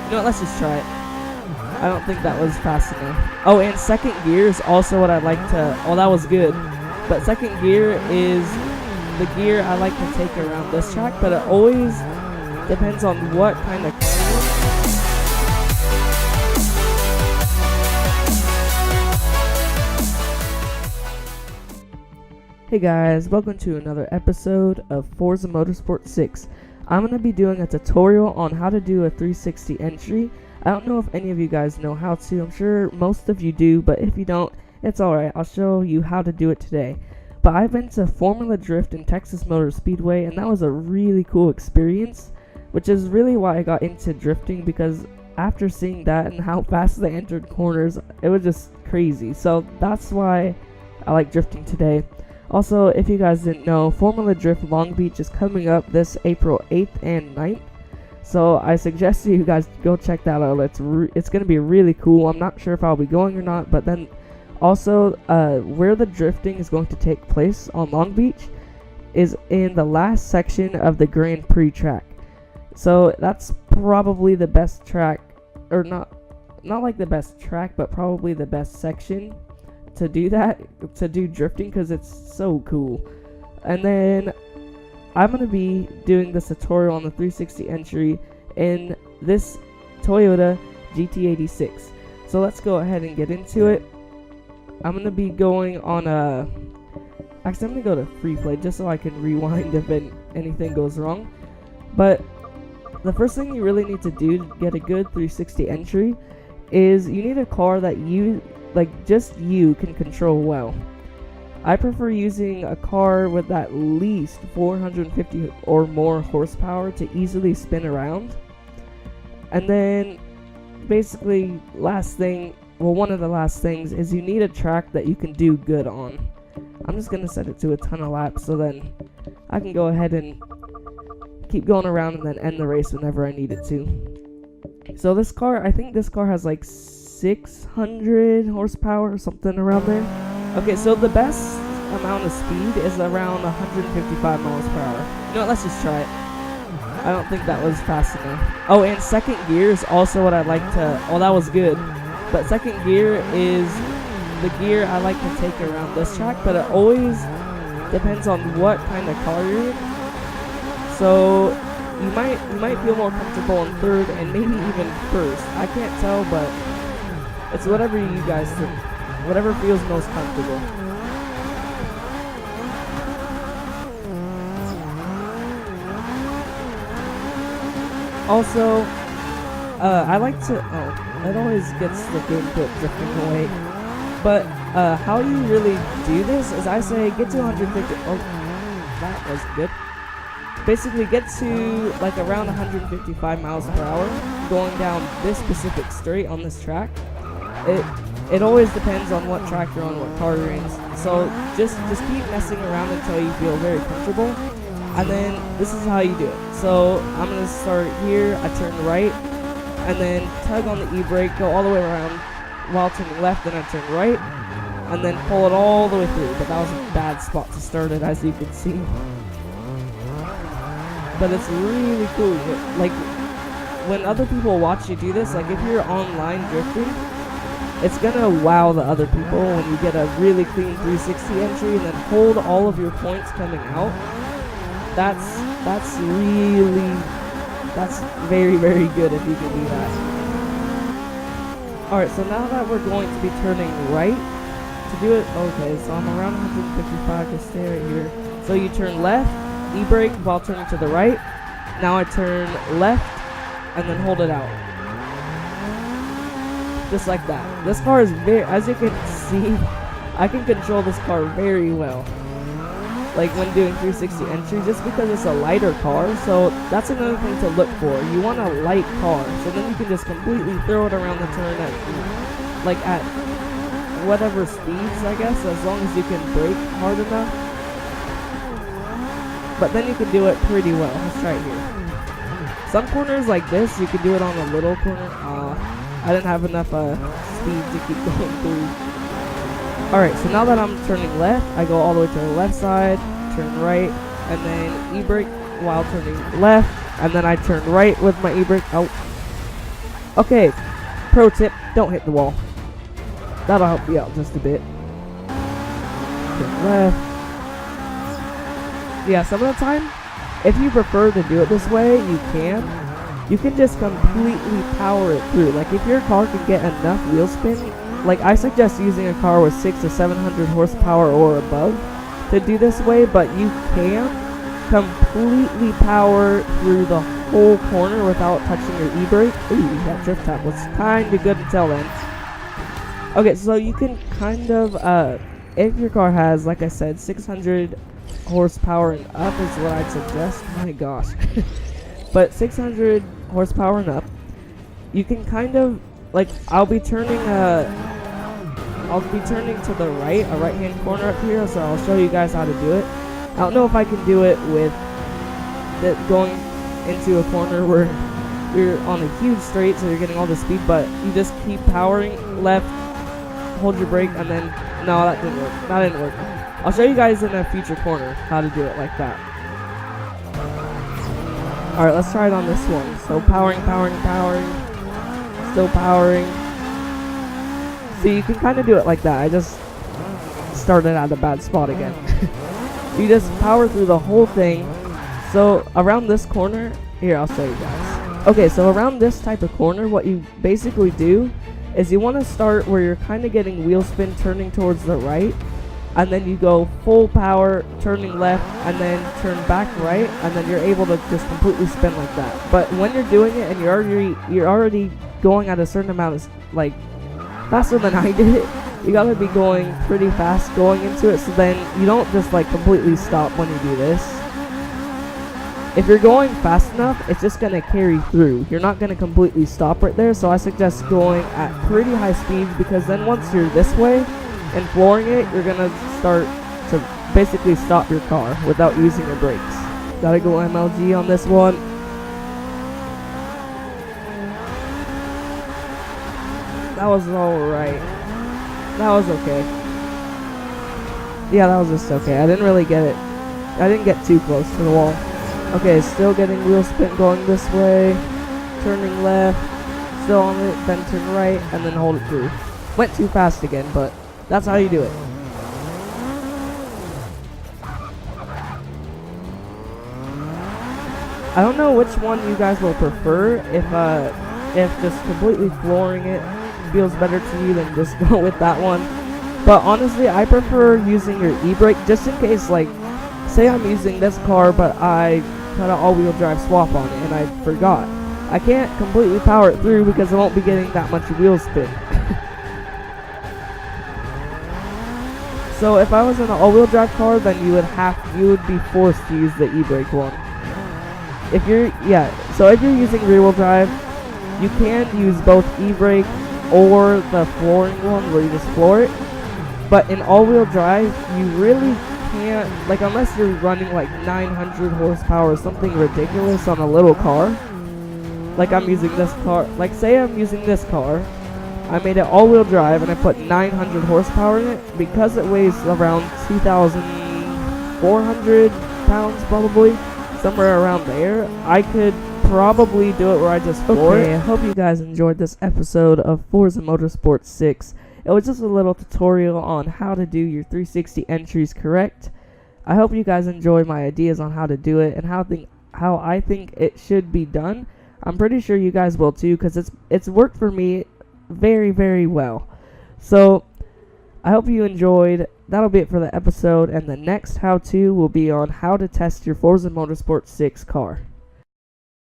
You know what, let's just try it. I don't think that was fast enough. Oh, and second gear is also what I like to... Oh, that was good. But second gear is the gear I like to take around this track, but it always depends on what kind of car. Hey guys, welcome to another episode of Forza Motorsport 6. I'm going to be doing a tutorial on how to do a 360 entry. I don't know if any of you guys know how to. I'm sure most of you do, but if you don't, it's alright. I'll show you how to do it today. But I've been to Formula Drift in Texas Motor Speedway, and that was a really cool experience, which is really why I got into drifting, because after seeing that and how fast they entered corners, it was just crazy. So that's why I like drifting today. Also, if you guys didn't know, Formula Drift Long Beach is coming up this April 8th and 9th. So I suggest you guys go check that out. It's going to be really cool. I'm not sure if I'll be going or not, but then also where the drifting is going to take place on Long Beach is in the last section of the Grand Prix track. So that's probably the best track, or not like the best track, but probably the best section to do drifting, because it's so cool. And then I'm going to be doing this tutorial on the 360 entry in this Toyota GT86. So let's go ahead and get into it. I'm going to be going on actually I'm going to go to free play just so I can rewind if anything goes wrong. But the first thing you really need to do to get a good 360 entry is you need a car that just you can control well. I prefer using a car with at least 450 or more horsepower to easily spin around. And then basically one of the last things is you need a track that you can do good on. I'm just going to set it to a ton of laps so then I can go ahead and keep going around and then end the race whenever I need it to. So this car, I think this car has like 600 horsepower or something around there. Okay, so the best amount of speed is around 155 miles per hour. You know what, let's just try it. I don't think that was fast enough. Oh, and second gear is also what I like to... Oh, that was good. But second gear is the gear I like to take around this track, but it always depends on what kind of car you're in. So you might feel more comfortable in third and maybe even first. I can't tell, but it's whatever you guys think. Whatever feels most comfortable. Also, I like to... Oh, it always gets the gameplay drifting away. But how you really do this is I say get to 150... Oh, that was good. Basically get to like around 155 miles per hour going down this specific straight on this track. It always depends on what track you're on, what car you're in. So just keep messing around until you feel very comfortable. And then this is how you do it. So I'm going to start here, I turn right, and then tug on the e-brake, go all the way around while turning left, then I turn right, and then pull it all the way through. But that was a bad spot to start it, as you can see. But it's really cool. Like, when other people watch you do this, like if you're online drifting, it's gonna wow the other people when you get a really clean 360 entry and then hold all of your points coming out. That's very, very good if you can do that. Alright, so now that we're going to be turning right to do it, okay, so I'm around 155, just stay right here. So you turn left, e-brake while turning to the right. Now I turn left and then hold it out. Just like that. This car is as you can see, I can control this car very well. Like when doing 360 entry, just because it's a lighter car, so that's another thing to look for. You want a light car, so then you can just completely throw it around the turn at whatever speeds, I guess, as long as you can brake hard enough. But then you can do it pretty well. Let's try it here. Some corners like this, you can do it on a little corner. I didn't have enough speed to keep going through. Alright, so now that I'm turning left, I go all the way to the left side, turn right, and then e-brake while turning left, and then I turn right with my e-brake. Oh. Okay, pro tip, don't hit the wall. That'll help you out just a bit. Turn left. Yeah, some of the time, if you prefer to do it this way, you can. You can just completely power it through. Like if your car can get enough wheel spin, like I suggest using a car with 600 to 700 horsepower or above to do this way, but you can completely power through the whole corner without touching your e-brake. Ooh, that drift tap was kind of good until then. Okay, so you can kind of, if your car has, like I said, 600 horsepower and up is what I'd suggest. My gosh. But 600 horsepower and up, you can kind of, like, I'll be turning to the right, a right-hand corner up here, so I'll show you guys how to do it. I don't know if I can do it with going into a corner where you're on a huge straight, so you're getting all the speed, but you just keep powering left, hold your brake, and then, no, that didn't work. That didn't work. I'll show you guys in a future corner how to do it like that. Alright, let's try it on this one. So powering, still powering. So you can kind of do it like that. I just started at a bad spot again. You just power through the whole thing. So around this corner, here I'll show you guys. Okay, so around this type of corner, what you basically do is you want to start where you're kind of getting wheel spin turning towards the right, and then you go full power turning left, and then turn back right, and then you're able to just completely spin like that. But when you're doing it and you're already going at a certain amount of, like, faster than I did it, you gotta be going pretty fast going into it, so then you don't just like completely stop when you do this. If you're going fast enough, it's just gonna carry through. You're not gonna completely stop right there, so I suggest going at pretty high speeds, because then once you're this way and flooring it, you're gonna start to basically stop your car without using your brakes. Gotta go MLG on this one. That was alright. That was okay. Yeah, that was just okay. I didn't really get it. I didn't get too close to the wall. Okay, still getting wheel spin going this way. Turning left. Still on it, then turn right, and then hold it through. Went too fast again, but that's how you do it. I don't know which one you guys will prefer, if just completely flooring it feels better to you, then just go with that one. But honestly, I prefer using your e-brake, just in case, like, say I'm using this car, but I put an all-wheel drive swap on it, and I forgot. I can't completely power it through because I won't be getting that much wheel spin. So if I was in an all-wheel drive car, then you would be forced to use the e-brake one. So if you're using rear-wheel drive, you can use both e-brake or the flooring one where you just floor it. But in all-wheel drive, you really can't, like, unless you're running like 900 horsepower or something ridiculous on a little car. Like I'm using this car, like say I'm using this car, I made it all-wheel drive and I put 900 horsepower in it. Because it weighs around 2,400 pounds probably, somewhere around there, I could probably do it where I just floor it. I hope you guys enjoyed this episode of Forza Motorsport 6. It was just a little tutorial on how to do your 360 entries correct. I hope you guys enjoy my ideas on how to do it and how I think it should be done. I'm pretty sure you guys will too, because it's worked for me very, very well. So I hope you enjoyed. That'll be it for the episode, and the next how-to will be on how to test your Forza Motorsport 6 car.